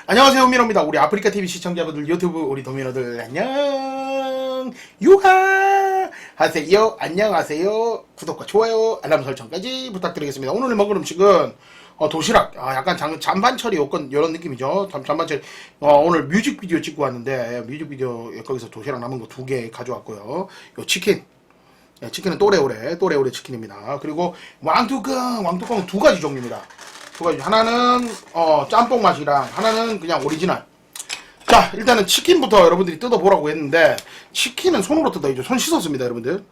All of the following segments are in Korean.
안녕하세요, 도미노입니다. 우리 아프리카 TV 시청자분들, 유튜브 우리 도미노들 안녕. 유하 하세요. 안녕하세요. 구독과 좋아요, 알람 설정까지 부탁드리겠습니다. 오늘 먹을 음식은 도시락. 약간 잔반철이 요런 느낌이죠. 잔반철. 오늘 뮤직비디오 찍고 왔는데 뮤직비디오 거기서 도시락 남은 거 2개 가져왔고요. 요 치킨. 치킨은 또래오래 치킨입니다. 그리고 왕뚜껑 2가지 종류입니다. 2가지. 하나는 짬뽕 맛이랑 하나는 그냥 오리지널. 자, 일단은 치킨부터 여러분들이 뜯어보라고 했는데 치킨은 손으로 뜯어야죠. 손 씻었습니다, 여러분들.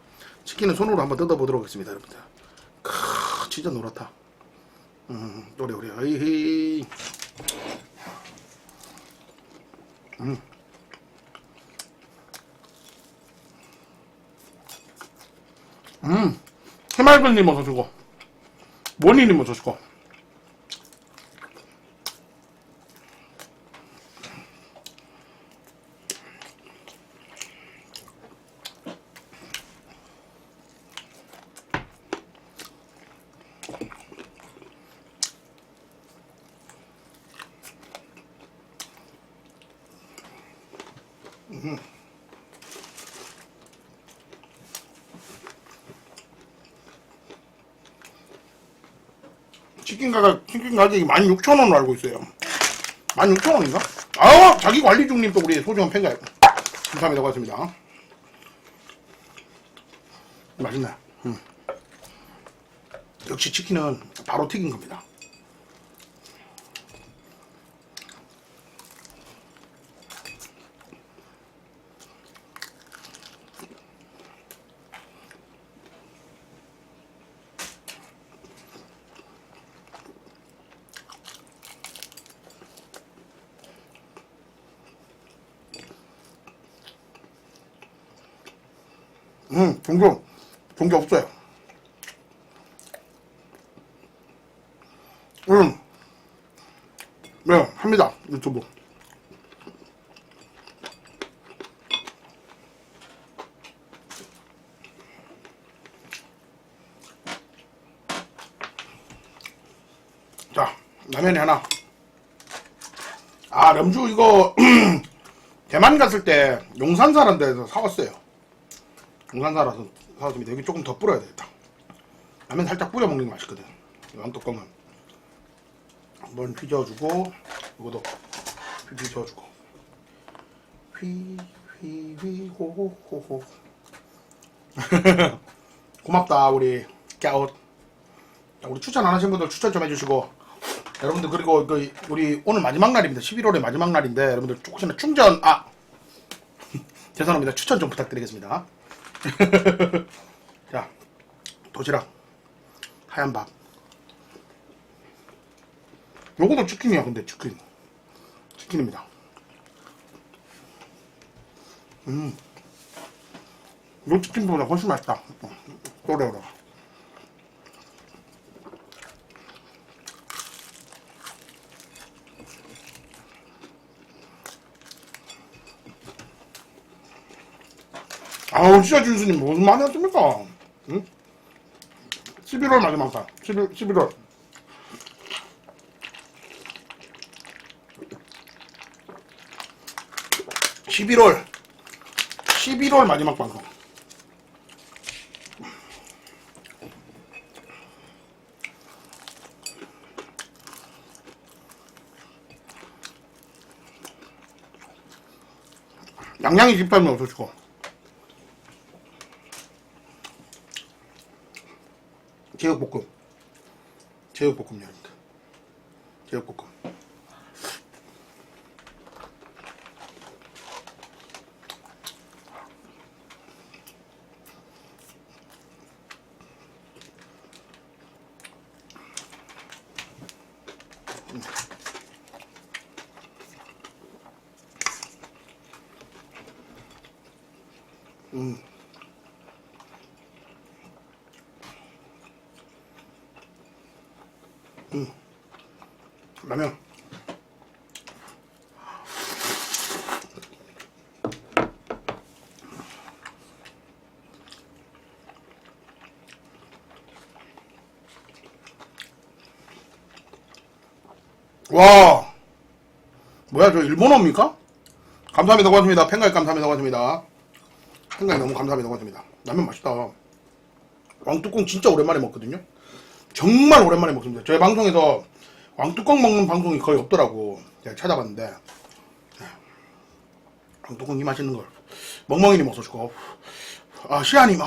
치킨은 손으로 한번 뜯어보도록 하겠습니다, 여러분들. 진짜 노랗다. 오래 어이. 해맑은님 어서주고 원희님 어서주고. 치킨 가격이 16,000원으로 알고 있어요. 16,000원인가? 자기 관리 중님 또 우리 소중한 팬가요. 감사합니다. 고맙습니다. 맛있네. 역시 치킨은 바로 튀긴 겁니다. 종교 없어요. 네, 합니다. 유튜브. 자, 라면이 하나. 럼주 이거 대만 갔을 때 용산 사는 데서 사왔어요. 용산 살아서 사왔습니다. 여기 조금 더 뿌려야 되겠다. 라면 살짝 뿌려 먹는 게 맛있거든. 왕뚜껑은 한번 휘저어주고, 이것도 휘 저어주고. 호호호호. 고맙다 우리 깨웃. 우리 추천 안 하신 분들 추천 좀 해주시고, 여러분들. 그리고 우리 오늘 마지막 날입니다. 11월의 마지막 날인데 여러분들 혹시나 충전 죄송합니다. 추천 좀 부탁드리겠습니다. 자, 도시락 하얀 밥. 요거도 치킨이야. 근데 치킨입니다. 요 치킨보다 훨씬 맛있다. 또래오래. 진짜 준수님 무슨 말이 하십니까? 11월 마지막 달. 11월. 마지막 방송. 양양이 집사님 어서주고. 제육볶음 여러분들. 제육볶음. 라면. 와, 뭐야, 저 일본어입니까? 감사합니다. 고맙습니다. 팬가입 감사합니다. 고맙습니다. 팬가입 너무 감사합니다. 고맙습니다. 라면 맛있다. 왕뚜껑 진짜 오랜만에 먹거든요. 정말 오랜만에 먹습니다. 저희 방송에서 왕뚜껑 먹는 방송이 거의 없더라고. 제가 찾아봤는데 왕뚜껑 이 맛있는 걸 멍멍이님 어서오시고, 시아님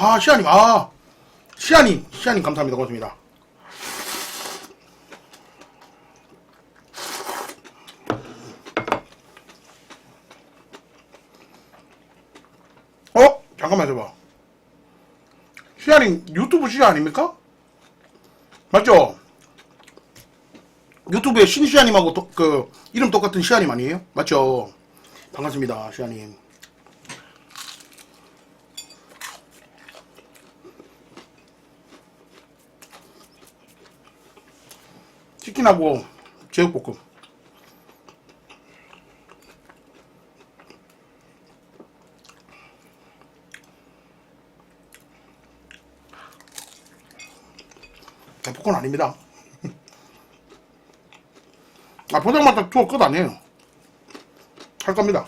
감사합니다. 고맙습니다. 잠깐만 있어봐. 시아님 유튜브 시아 아닙니까? 맞죠? 유튜브에 신시아님하고 그 이름 똑같은 시아님 아니에요? 맞죠? 반갑습니다, 시아님. 치킨하고 제육볶음. 대포콘 아닙니다. 포장마차 투어 끝 아니에요. 할 겁니다.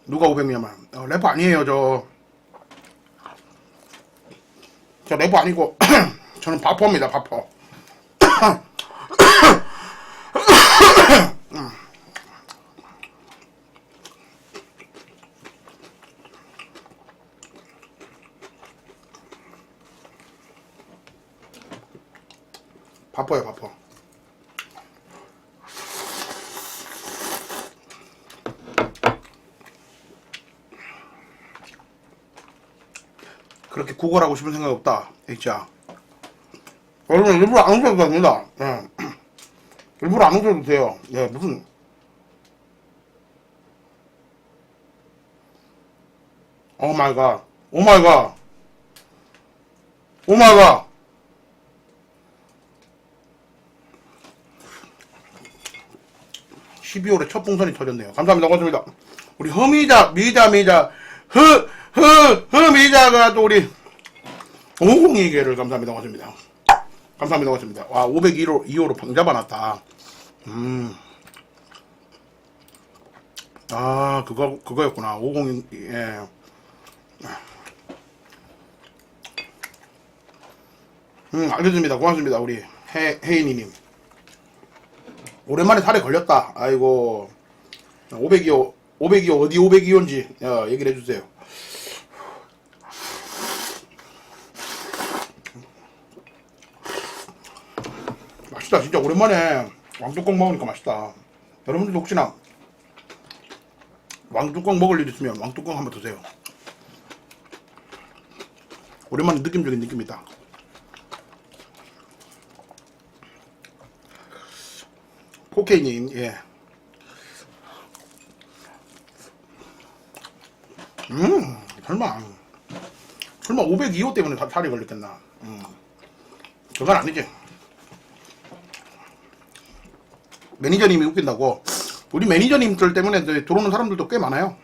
누가 500미만? 래퍼 아니에요. 저 래퍼 아니고 저는 바퍼입니다. 바퍼. 바퍼요, 바퍼. 그렇게 구걸하고 싶은 생각 없다. 진짜. 여러분 일부러 안 웃어도 됩니다. 예. 일부러 안 웃어도 돼요. 예, 무슨 오 마이 갓. 오 마이 갓. 오 마이 갓. 12월에 첫 풍선이 터졌네요. 감사합니다. 고맙습니다. 우리 미자가 또 우리 502개를 감사합니다. 고맙습니다. 감사합니다. 고맙습니다. 와, 502호로 방 잡아놨다. 그거였구나. 502, 예. 알겠습니다. 고맙습니다. 우리 혜인이님. 오랜만에 살에 걸렸다. 아이고. 502호 어디 502호인지 얘기를 해주세요. 맛있다. 진짜 오랜만에 왕뚜껑 먹으니까 맛있다. 여러분들도 혹시나 왕뚜껑 먹을 일 있으면 왕뚜껑 한번 드세요. 오랜만에 느낌적인 느낌이다. 포케이님, 예. 설마 502호 때문에 살이 걸렸겠나. 그건 아니지. 매니저님이 웃긴다고. 우리 매니저님들 때문에 들어오는 사람들도 꽤 많아요.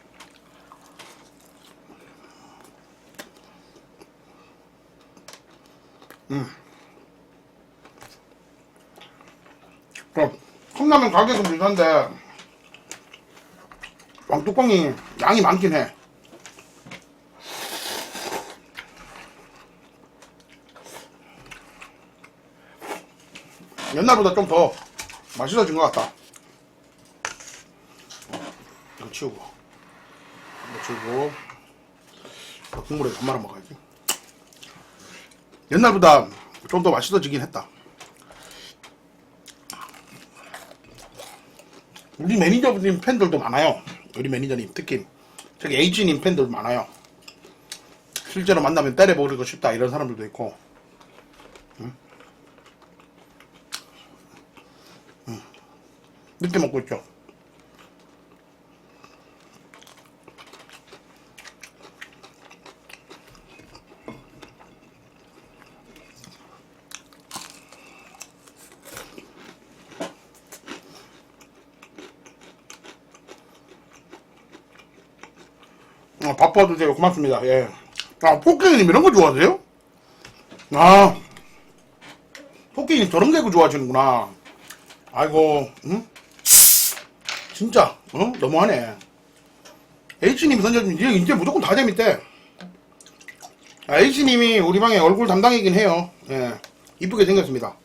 컵라면 가격은 비싼데 왕뚜껑이 양이 많긴 해. 옛날보다 좀 더 맛있어진 것 같다. 이거 치우고 국물에 더 말아 먹어야지. 옛날보다 좀 더 맛있어지긴 했다. 우리 매니저님 팬들도 많아요. 우리 매니저님 특히 저기 H님 팬들 많아요. 실제로 만나면 때려버리고 싶다 이런 사람들도 있고. 늦게 먹고 있죠. 바빠 드세요. 고맙습니다. 예. 아, 포켓님 이런 거 좋아하세요? 아, 포켓님 저런 개그 좋아하시는구나. 아이고, 응? 진짜, 응? 너무하네. H님이 던져주면 이제 무조건 다 재밌대. 아, H님이 우리 방에 얼굴 담당이긴 해요. 예. 이쁘게 생겼습니다.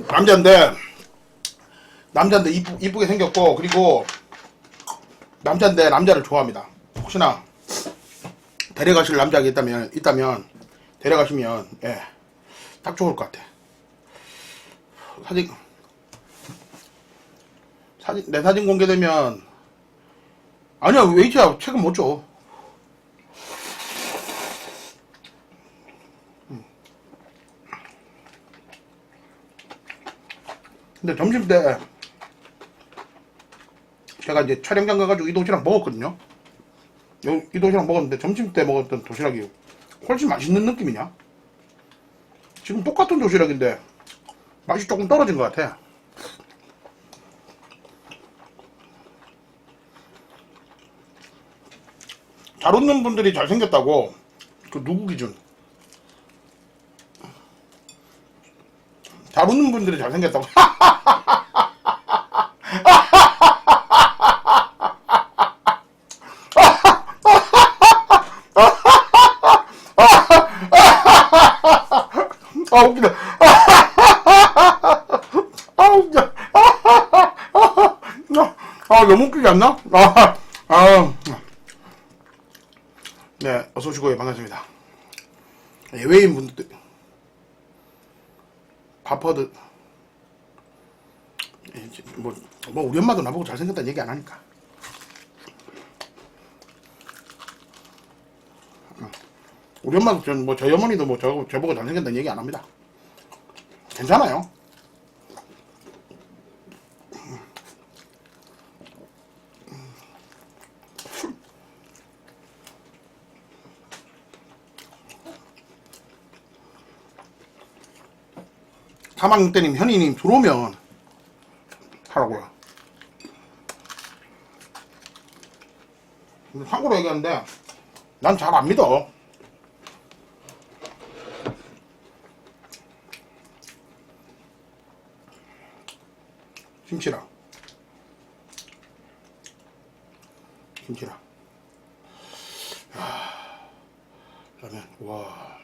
남자인데 이쁘게 생겼고, 그리고 남자인데 남자를 좋아합니다. 혹시나 데려가실 남자가 있다면 데려가시면, 예, 딱 좋을 것 같아. 내 사진 공개되면, 아니야, 웨이트야, 책임 못 줘. 근데 점심 때 제가 이제 촬영장 가가지고 이 도시락 먹었거든요. 이 도시락 먹었는데 점심 때 먹었던 도시락이 훨씬 맛있는 느낌이냐? 지금 똑같은 도시락인데 맛이 조금 떨어진 것 같아. 잘 웃는 분들이 잘생겼다고. 그 누구 기준? 잘 웃는 분들이 잘생겼다고. 아, 웃기다. 아, 웃겨. 아, 너무 웃기지 않나? 네, 어서 오시고요. 반갑습니다. 예외인 분들, 바퍼드, 우리 엄마도 나보고 잘생겼다는 얘기 안 하니까. 우리 엄마도 저희 어머니도 저보고 잘생겼다는 얘기 안 합니다. 괜찮아요. 사망때님, 현이님 들어오면 하라고요. 참고로 얘기하는데 난 잘 안 믿어. 김치랑 라면. 와,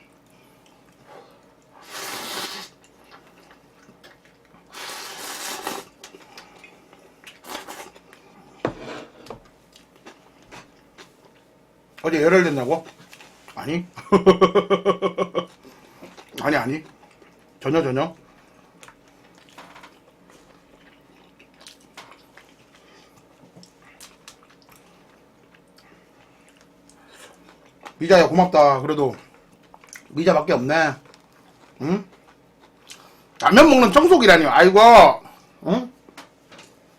어제 열혈됐냐고? 아니. 아니 전혀. 미자야 고맙다. 그래도 미자밖에 없네. 응? 라면 먹는 청소기라니. 아이고, 응?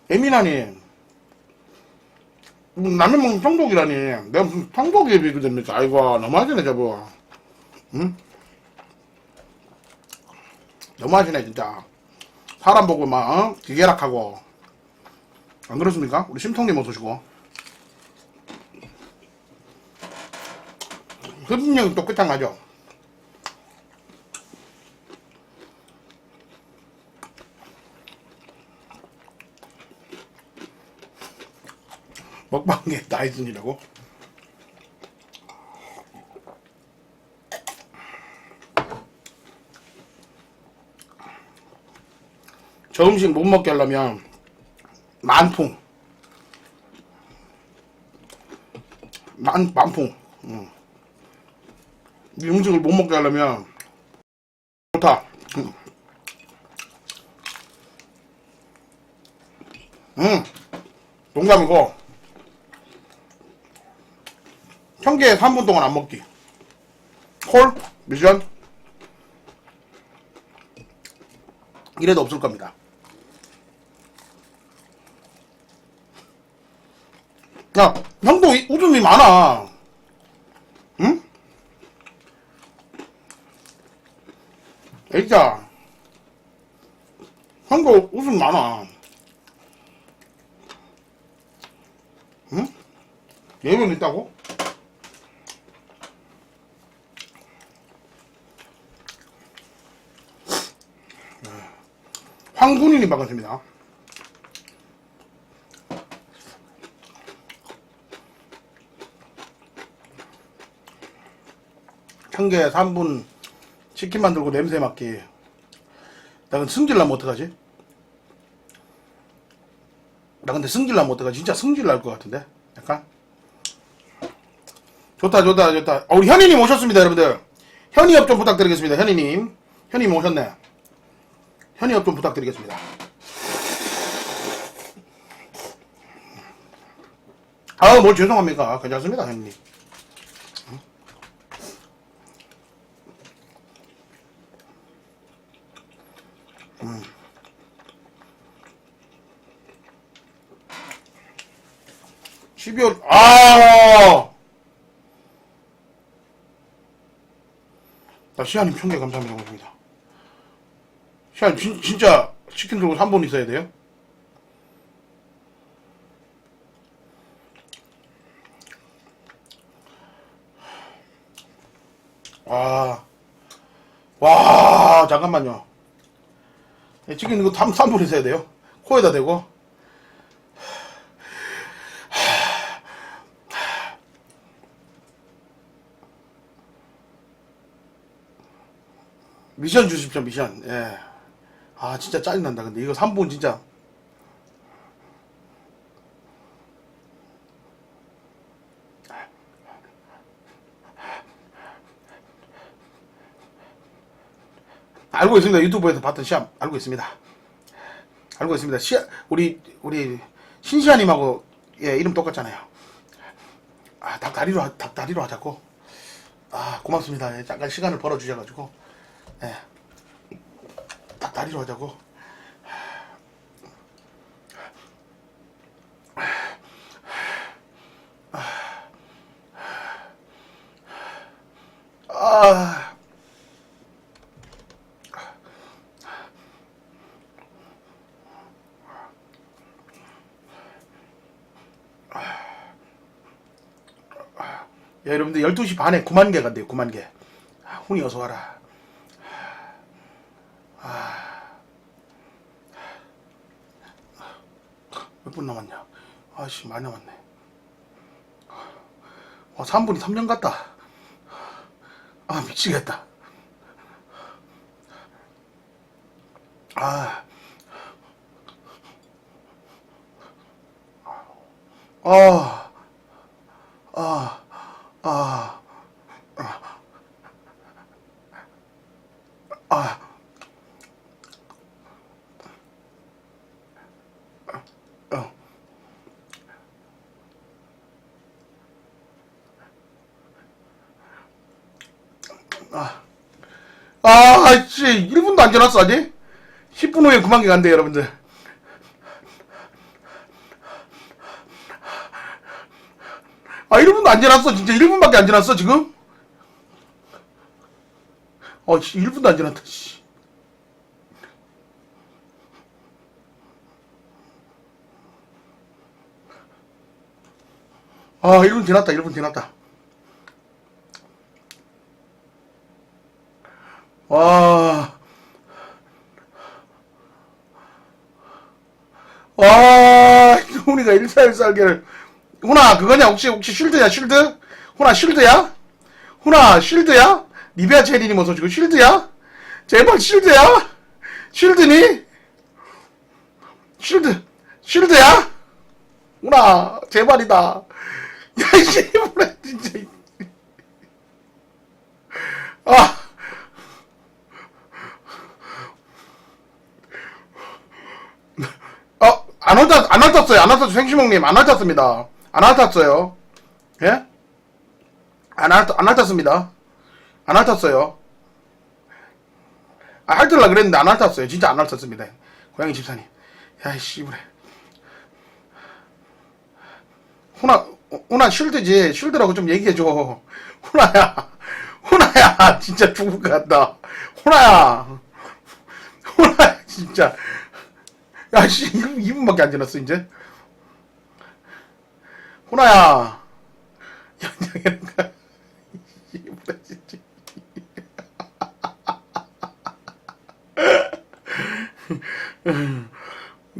예민하니. 라면 먹는 청소기라니. 내가 무슨 청소기에 비교됩니까? 아이고, 너무하시네 저거. 응? 너무하시네 진짜. 사람 보고 막 기계락하고. 안 그렇습니까? 우리 심통님 어서 오시고. 흡입력이 또 끝장나죠. 먹방계 다이슨이라고? 저 음식 못 먹게 하려면 만풍. 이 음식을 못 먹게 하려면 좋다. 농담이고 청계에 3분 동안 안 먹기. 콜 미션 이래도 없을 겁니다. 야, 형도 웃음이 많아. 응? 애자, 형도 웃음 많아. 4명 있다고? 황군인이 반갑습니다. 청계 3분 치킨 만들고 냄새 맡기. 나 근데 승질나면 어떡하지? 나 근데 승질나면 어떡하지? 진짜 승질날 것 같은데? 약간? 좋다. 우리 현이님 오셨습니다, 여러분들. 현이업 좀 부탁드리겠습니다, 현이님. 현이님 오셨네. 현이업 좀 부탁드리겠습니다. 뭘 죄송합니까? 괜찮습니다, 현이님. 12월, 시아님 총계 감사합니다. 고맙습니다. 시아님, 진짜 치킨 들고 3분 있어야 돼요? 와, 잠깐만요. 치킨 이거 3분 있어야 돼요? 코에다 대고. 미션 주십시오, 미션. 예. 진짜 짜증난다. 근데 이거 3분 진짜. 알고 있습니다. 유튜브에서 봤던 시험 알고 있습니다. 알고 있습니다. 우리 신시아님하고 이름 똑같잖아요. 닭다리로 하자고. 고맙습니다. 잠깐 시간을 벌어주셔가지고. 닭다리로 하자고. 여러분들 12시 반에 9만 개 간대요. 9만 개. 훈이 어서 와라. 몇 분 남았냐? 많이 남았네. 3분이 3년 같다. 미치겠다. 씨, 1분도 안 지났어, 아직? 10분 후에 9만 개 간대, 여러분들. 1분도 안 지났어, 진짜 1분밖에 안 지났어, 지금? 1분도 안 지났다, 씨. 1분 지났다, 1분 지났다. 훈이가 일살살계를. 훈아, 그거냐? 혹시 쉴드야, 쉴드? 훈아, 쉴드야? 훈아, 쉴드야? 리비아 체리님 어서오시고, 쉴드야? 제발, 쉴드야? 쉴드니? 쉴드야? 훈아, 제발이다. 야, 씨, 뭐래, 진짜. 안 핥았어요. 생시몽님, 안 핥았습니다. 안 핥았어요. 예? 안 핥았습니다. 안 핥았어요. 핥으려 그랬는데 안 핥았어요. 진짜 안 핥았습니다. 고양이 집사님. 야, 씨부래. 훈아, 쉴드지. 쉴드라고 좀 얘기해줘. 훈아야, 진짜 죽을 것 같다. 훈아야, 진짜. 야, 씨, 2분밖에 안 지났어, 이제. 훈아야, 연장이란가. 씨부라 진짜.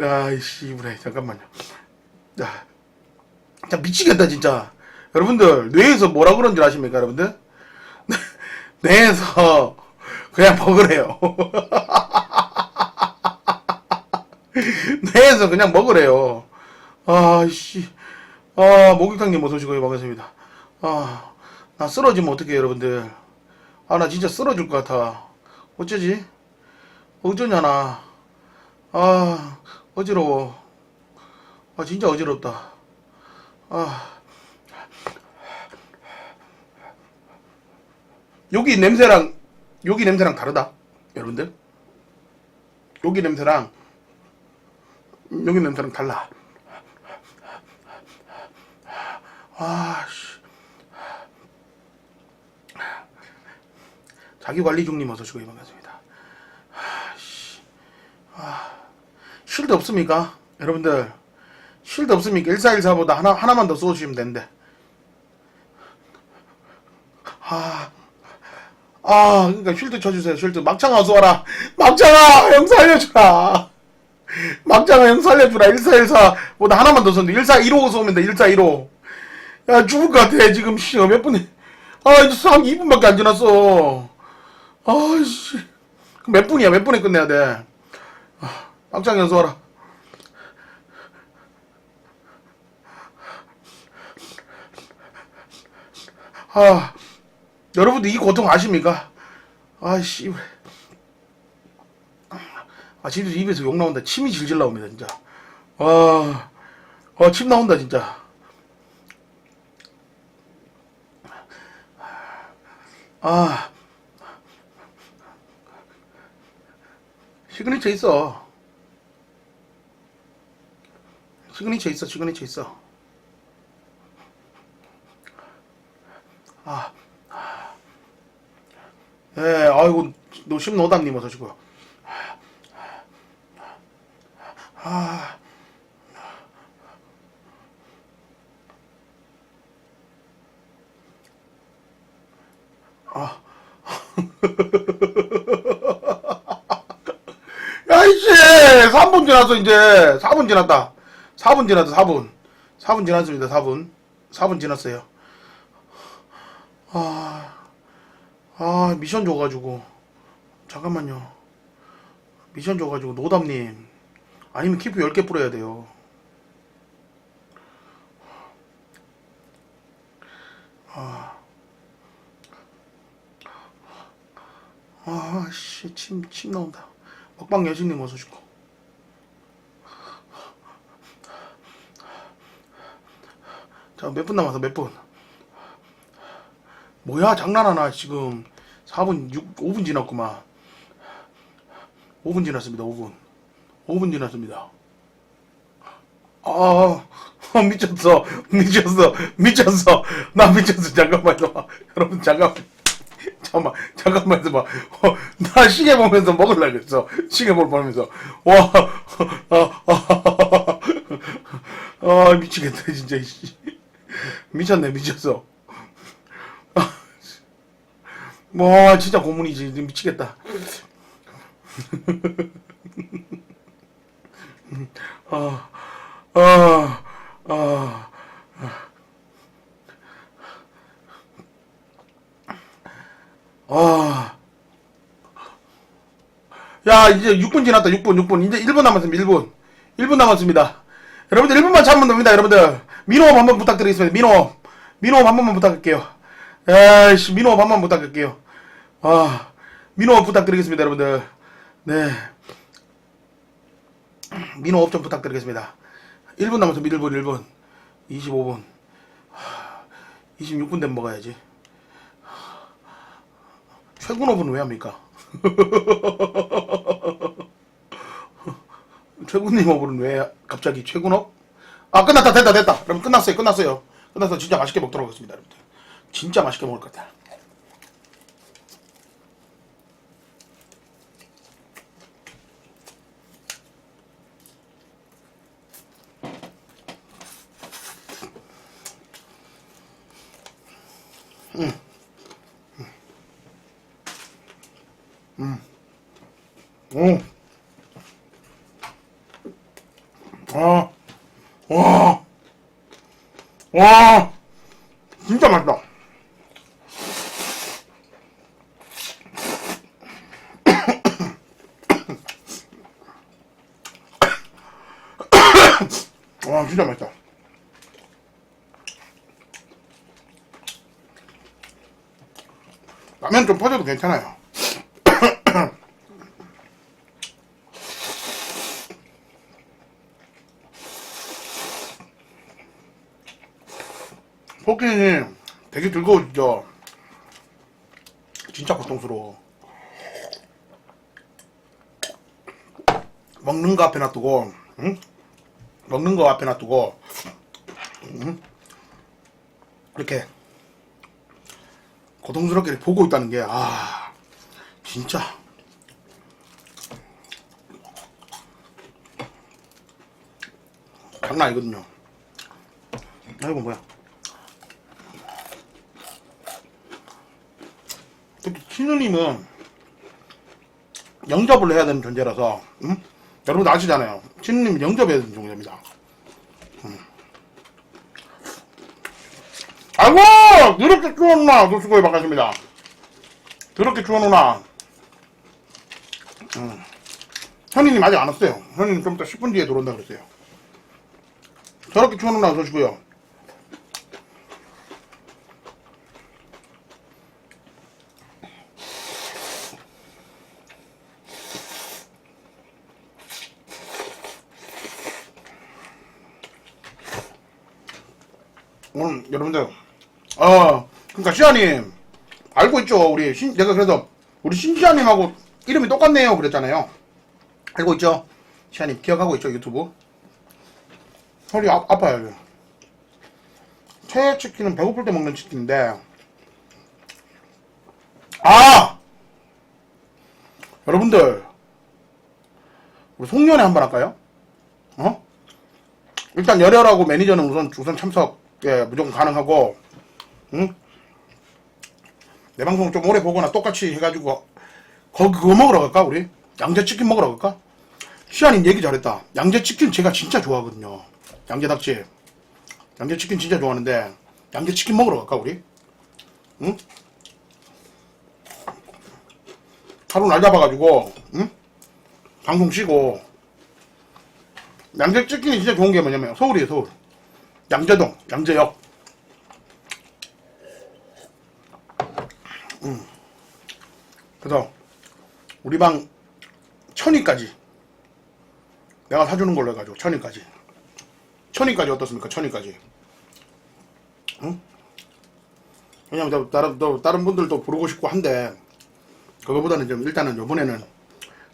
아이씨, 그래, 잠깐만요. 야, 진짜 미치겠다, 진짜. 여러분들, 뇌에서 뭐라 그런 줄 아십니까, 여러분들? 뇌에서 그냥 먹으래요. 뇌에서 그냥 먹으래요. 아이씨. 목욕탕님 어서 오시고 반갑습니다. 나 쓰러지면 어떡해요, 여러분들. 나 진짜 쓰러질 것 같아. 어쩌지? 어쩌냐, 나. 어지러워. 진짜 어지럽다. 아, 여기 냄새랑, 여기 냄새랑 다르다. 여러분들. 여기 냄새랑, 여기 냄새랑 달라. 씨. 자기관리 중님 어서 오시고 반갑습니다. 쉴드 없습니까? 여러분들. 쉴드 없습니까? 1414보다 하나만 더 쏘주시면 되는데. 그러니까 쉴드 쳐주세요. 쉴드. 막창아 어서 와라. 막창아 형 살려주라. 막창아 형 살려주라. 1414보다 하나만 더 쏘는데 1415 쏘면 돼. 1415. 야 죽을 것 같아 지금. 몇 분이. 이제 2분밖에 안 지났어. 씨. 몇 분이야? 몇 분에 끝내야 돼? 막창이 어서 와라. 여러분들 이 고통 아십니까? 씨. 진짜 입에서 욕 나온다. 침이 질질 나옵니다, 진짜. 침 나온다, 진짜. 시그니처 있어. 시그니처 있어, 시그니처 있어. 아이고, 노심노담님 어서 오시고요. 야이씨! 3분 지났어, 이제. 4분 지났다. 4분 지났다, 4분. 4분 지났습니다, 4분. 4분 지났어요. 미션 줘가지고. 잠깐만요. 미션 줘가지고, 노담님. 아니면 키프 10개 뿌려야 돼요. 씨, 침 나온다. 먹방 여신님 어서 오시고. 자, 몇 분 남았어, 몇 분. 뭐야, 장난하나, 지금. 4분, 5분 지났구만. 5분 지났습니다, 5분. 5분 지났습니다. 미쳤어. 미쳤어. 나 미쳤어. 잠깐만요. 여러분, 잠깐만 있어봐. 나 시계 보면서 먹으려고 그랬어. 시계 보면서. 와, 미치겠다, 진짜. 미쳤네, 미쳤어. 와, 진짜 고문이지. 미치겠다. 아, 아, 아. 야, 이제 6분 지났다, 6분. 이제 1분 남았습니다, 1분. 1분 남았습니다. 여러분들 1분만 참으면 됩니다, 여러분들. 민호업 한번 부탁드리겠습니다, 민호업. 민호업 한 번만 부탁할게요. 에이씨, 민호업 한 번만 부탁할게요. 민호업 부탁드리겠습니다, 여러분들. 네. 민호업 좀 부탁드리겠습니다. 1분 남았습니다, 1분, 1분. 25분. 26분 되면 먹어야지. 최군업은 왜 합니까? 최군님 업은 왜 갑자기 최군업? 끝났다, 됐다. 그럼 끝났어요. 끝나서 진짜 맛있게 먹도록 하겠습니다, 여러분들. 진짜 맛있게 먹을 것 같아. 오. 와. 와. 진짜 맛있다. 와, 진짜 맛있다. 라면 좀 퍼져도 괜찮아요. 포켓이 되게 즐거워지죠. 진짜 고통스러워. 먹는 거 앞에 놔두고, 응? 먹는 거 앞에 놔두고, 응? 이렇게 고통스럽게 보고 있다는 게, 진짜. 장난 아니거든요. 이거 뭐야? 특히 신우님은 영접을 해야 되는 존재라서, 응? 여러분 아시잖아요. 신우님은 영접해야 되는 존재입니다. 아이고! 더럽게 추워누나! 노수고에 반갑습니다. 더럽게 추워누나. 현이님 아직 안 왔어요. 현이님 좀 이따 10분 뒤에 들어온다 그랬어요. 더럽게 추워누나 어서오시고요. 오늘 여러분들 그러니까 시아님 알고 있죠? 내가 그래서 우리 신시아님하고 이름이 똑같네요 그랬잖아요. 알고 있죠? 시아님 기억하고 있죠? 유튜브 허리 아파요. 최애 치킨은 배고플 때 먹는 치킨인데 여러분들 우리 송년회 한번 할까요? 일단 열혈하고 매니저는 우선 참석 무조건 가능하고, 응? 내 방송 좀 오래 보거나 똑같이 해가지고, 그거 먹으러 갈까, 우리? 양재치킨 먹으러 갈까? 시아님 얘기 잘했다. 양재치킨 제가 진짜 좋아하거든요. 양재닭집. 양재치킨 진짜 좋아하는데, 양재치킨 먹으러 갈까, 우리? 응? 하루 날 잡아가지고, 응? 방송 쉬고, 양재치킨이 진짜 좋은 게 뭐냐면, 서울이에요, 서울. 양재동, 양재역. 그래서 우리 방 천위까지 내가 사주는 걸로 해가지고 천위까지 어떻습니까? 천위까지. 응? 왜냐면 다른 분들도 부르고 싶고 한데 그거보다는 좀 일단은 요번에는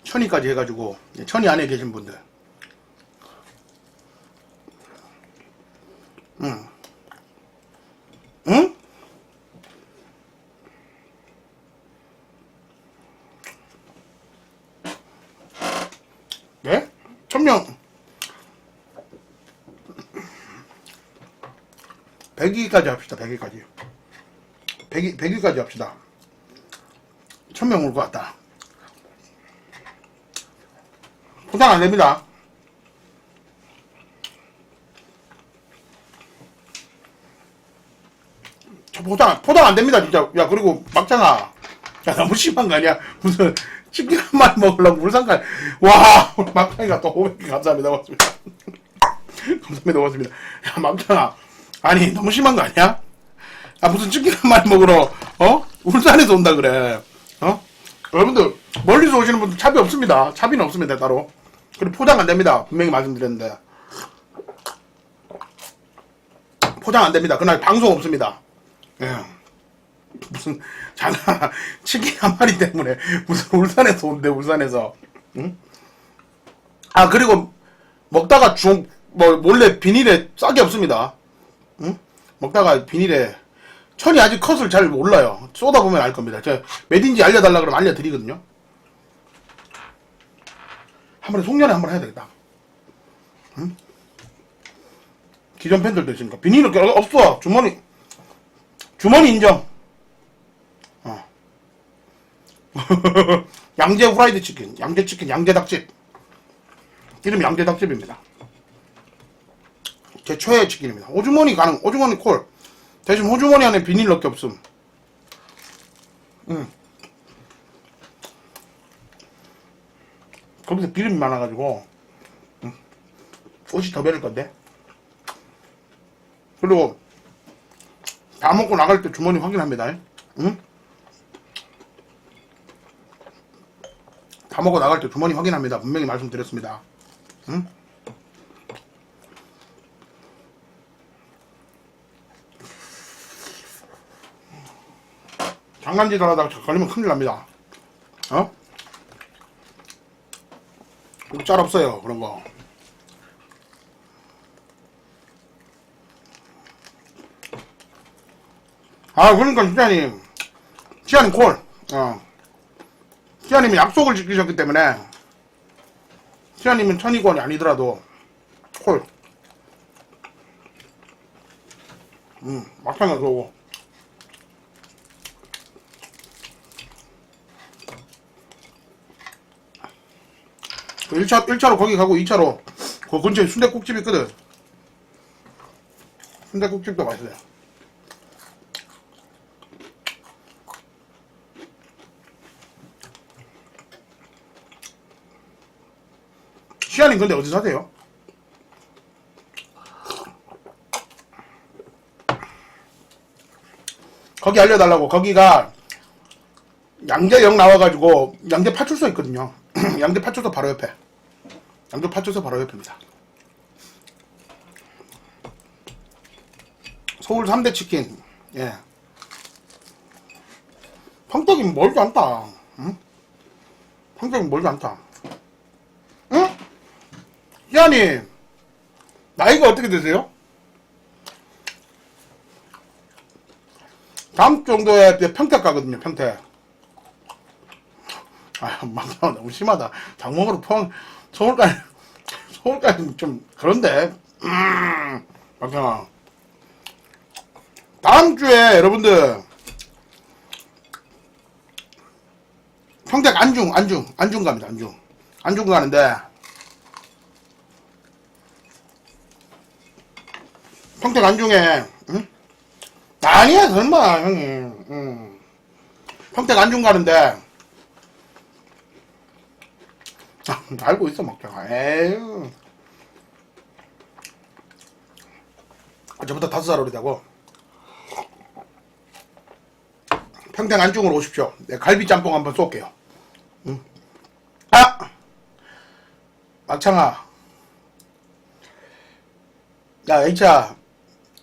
천위까지 해가지고 천위 안에 계신 분들. 응? 네? 1000명 100위까지 합시다. 100위까지 합시다. 1000명 올 것 같다. 포장 안 됩니다. 포장 안 됩니다, 진짜. 야, 그리고 막장아. 야, 너무 심한 거 아니야? 무슨 치킨 한 마리 먹으려고 울산까지. 와, 우리 막장이가 또 500개 감사합니다. 고맙습니다. 감사합니다. 고맙습니다. 야, 막장아. 아니, 너무 심한 거 아니야? 아, 무슨 치킨 한 마리 먹으러, 울산에서 온다 그래. 여러분들, 멀리서 오시는 분들 차비 없습니다. 차비는 없습니다, 따로. 그리고 포장 안 됩니다. 분명히 말씀드렸는데. 포장 안 됩니다. 그날 방송 없습니다. 예. 무슨 치킨 한 마리 때문에 무슨 울산에서 온대. 울산에서. 응? 그리고 먹다가 몰래 비닐에 싹이 없습니다. 응? 먹다가 비닐에 천이 아직 컷을 잘 몰라요. 쏟아보면 알 겁니다. 제가 몇인지 알려달라 그러면 알려드리거든요. 한번에 송년회 한번 해야 되겠다. 응? 기존 팬들도 있으니까 비닐은 없어. 주머니 인정. 양재 후라이드 치킨, 양재 치킨, 양재 닭집. 이름이 양재 닭집입니다. 제 최애 치킨입니다. 호주머니 가능, 호주머니 콜. 대신 호주머니 안에 비닐 넣기 없음. 거기서 기름이 많아가지고 옷이 더 베릴 건데. 그리고 다 먹고 나갈 때 주머니 확인합니다. 다 먹고 나갈 때 주머니 확인합니다. 분명히 말씀드렸습니다. 장난짓 하다가 걸리면 큰일 납니다. 짤 없어요, 그런 거. 그러니까 시아님 콜. 시아님이 약속을 지키셨기 때문에 시아님은 1200원이 아니더라도 콜. 막판에 들어오고. 1차로 거기 가고 2차로 그 근처에 순댓국집 있거든. 순댓국집도 맛있어요. 시아님 근데 어디 사세요? 거기 알려달라고. 거기가 양재역 나와가지고 양재 파출소 있거든요. 양재 파출소 바로 옆에. 양재 파출소 바로 옆입니다. 서울 3대 치킨. 예. 평택이 멀지 않다. 응? 평택이 멀지 않다. 응? 희아님, 나이가 어떻게 되세요? 다음 정도에 평택 가거든요, 평택. 막상 너무 심하다. 장목으로 서울까지 좀 그런데. 막상 다음 주에 여러분들 평택 안중 갑니다. 안중 가는데 평택 안중에 아니야 설마 형님. 평택 안중 가는데 알고 있어 막상. 에휴. 저부터 5살 어리다고. 평택 안중으로 오십시오. 네, 갈비 짬뽕 한번 쏠게요. 막창아. 야, H야.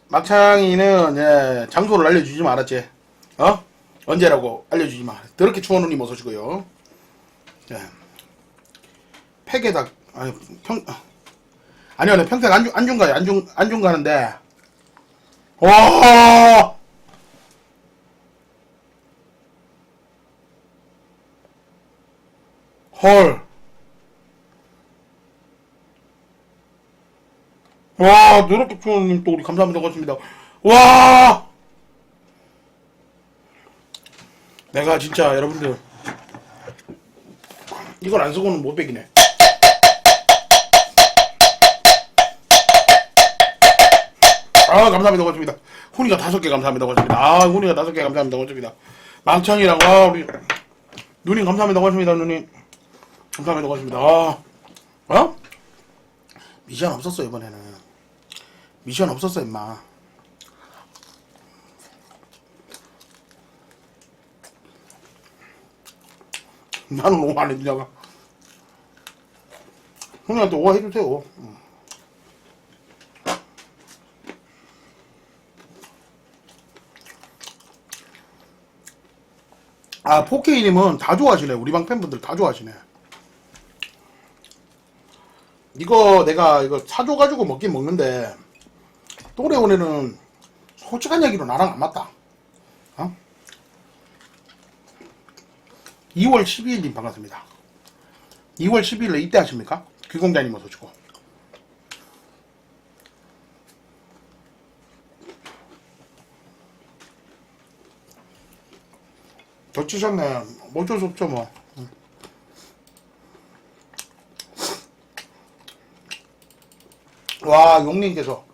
막창이는, 예, 장소를 알려주지 마, 알았지? 언제라고 알려주지 마. 더럽게 추워누님 어서시고요. 예. 팩에다, 아니요, 평택 안중 가요. 안중 가는데. 와! 헐. 와, 노랗게 추워님 또 우리 감사합니다. 고맙습니다. 와! 내가 진짜 여러분들 이걸 안 쓰고는 못 베기네. 감사합니다. 고맙습니다. 훈이가 5개 감사합니다. 고맙습니다. 훈이가 5개 감사합니다. 고맙습니다. 망창이랑, 우리 누님 감사합니다. 고맙습니다. 누님. 감사합니다. 고맙습니다. 미션 없었어, 이번에는. 미션 없었어, 임마. 나는 오안 해주냐가. 형님한테 오화 해주세요. 포케이님은 다 좋아하시네. 우리 방 팬분들 다 좋아하시네. 내가 이거 사줘가지고 먹긴 먹는데, 또래오네는 솔직한 얘기로 나랑 안 맞다. 2월 12일님 반갑습니다. 2월 12일에 입대하십니까? 귀공자님 어서오시고. 저 치셨네. 어쩔 수 없죠 뭐. 와, 용님께서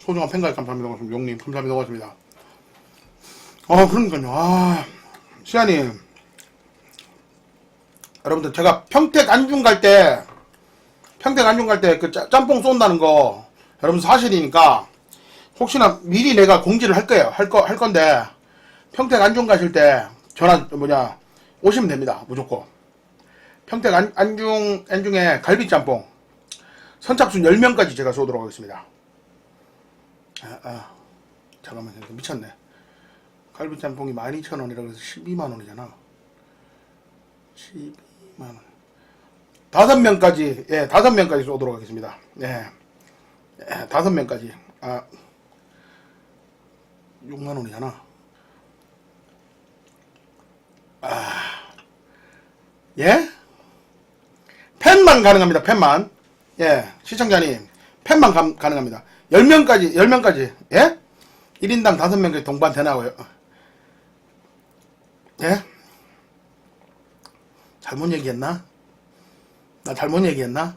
소중한 팬가입 감사합니다. 용님 감사합니다. 고맙습니다. 그러니까요. 시안이 여러분들 제가 평택 안중 갈 때 그 짬뽕 쏜다는 거 여러분 사실이니까 혹시나 미리 내가 공지를 할 거예요. 할 건데 평택 안중 가실 때 전화 오시면 됩니다. 무조건. 평택 안중에 갈비짬뽕 선착순 10명까지 제가 쏘도록 하겠습니다. 잠깐만, 미쳤네. 갈비짬뽕이 12,000원이라고 해서 12만원이잖아. 12만원. 5명까지, 예, 5명까지 쏘도록 하겠습니다. 예, 5명까지. 6만원이잖아. 예? 팬만 가능합니다, 팬만. 예, 시청자님, 팬만 가능합니다. 10명까지, 예? 1인당 5명까지 동반 되나고요. 예? 잘못 얘기했나? 나 잘못 얘기했나?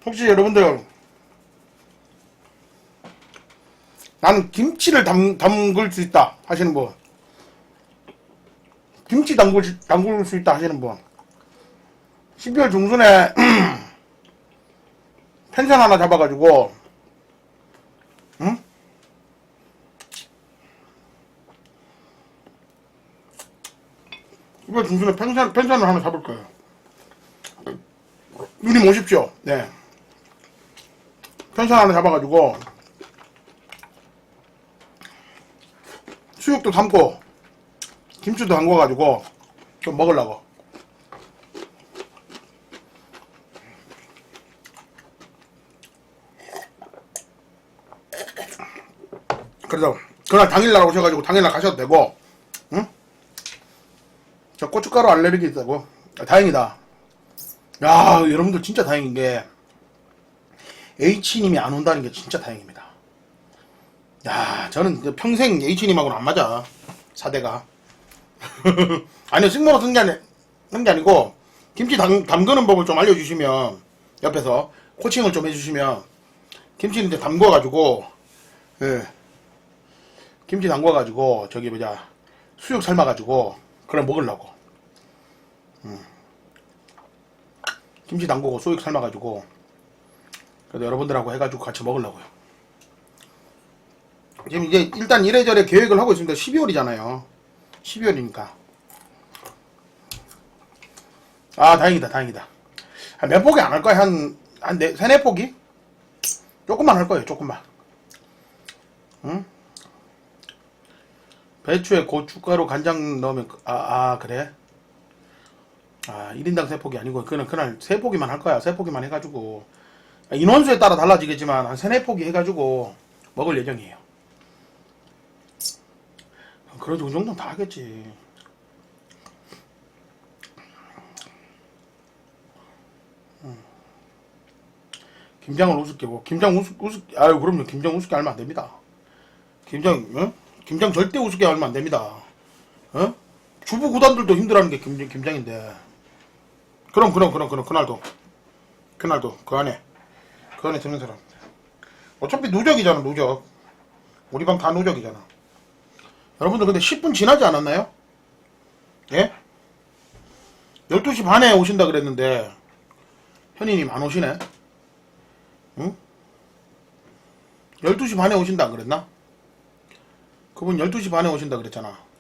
혹시 여러분들, 나는 김치를 담글 수 있다 하시는 분, 김치 담글 수 있다 하시는 분, 12월 중순에 펜션 하나 잡아가지고, 응? 12월 중순에 펜션을 하나 잡을 거예요. 누님 오십시오. 네. 펜션 하나 잡아가지고, 수육도 담고, 김치도 담궈가지고, 좀 먹으려고. 그래서 그날 당일날 오셔가지고 당일날 가셔도 되고, 응? 저 고춧가루 알레르기 있다고? 다행이다. 야, 여러분들 진짜 다행인 게 H님이 안 온다는 게 진짜 다행입니다. 야, 저는 평생 H님하고는 안 맞아, 사대가. 아니요, 식모로 쓴 게 아니고 김치 담그는 법을 좀 알려주시면, 옆에서 코칭을 좀 해주시면, 김치는 이제 담궈가지고, 예, 김치 담궈가지고 수육 삶아가지고 그래 먹으려고. 김치 담그고 수육 삶아가지고 그래도 여러분들하고 해가지고 같이 먹으려고요. 지금 이제 일단 이래저래 계획을 하고 있습니다. 12월이잖아요 12월이니까 다행이다. 몇 포기 안 할 거야. 한 3-4포기? 조금만 할 거예요. 조금만. 응? 배추에 고춧가루 간장 넣으면 그래? 1인당 3포기 아니고 그날 3포기만 할 거야. 3포기만 해가지고 인원수에 따라 달라지겠지만 한 3-4포기 해가지고 먹을 예정이에요. 그래도 그 정도는 다 하겠지. 김장을 우습게 뭐 김장 그럼요. 김장 우습게 하면 안 됩니다. 김장 절대 우습게 하면 안 됩니다. 주부 구단들도 힘들어하는 게 김장인데. 그럼 그날도 그 안에 듣는 사람 어차피 누적이잖아. 누적. 우리 방 다 누적이잖아. 여러분들 근데 10분 지나지 않았나요? 예? 12시 반에 오신다 그랬는데 현이님 안 오시네? 응? 12시 반에 오신다 안 그랬나? 그분 12시 반에 오신다 그랬잖아.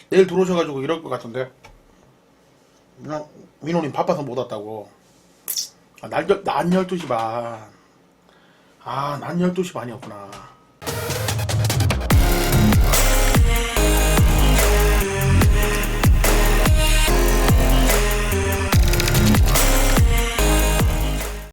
내일 들어오셔가지고 이럴 것 같은데. 민호님 바빠서 못 왔다고. 난 12시 반. 난 12시 반이었구나.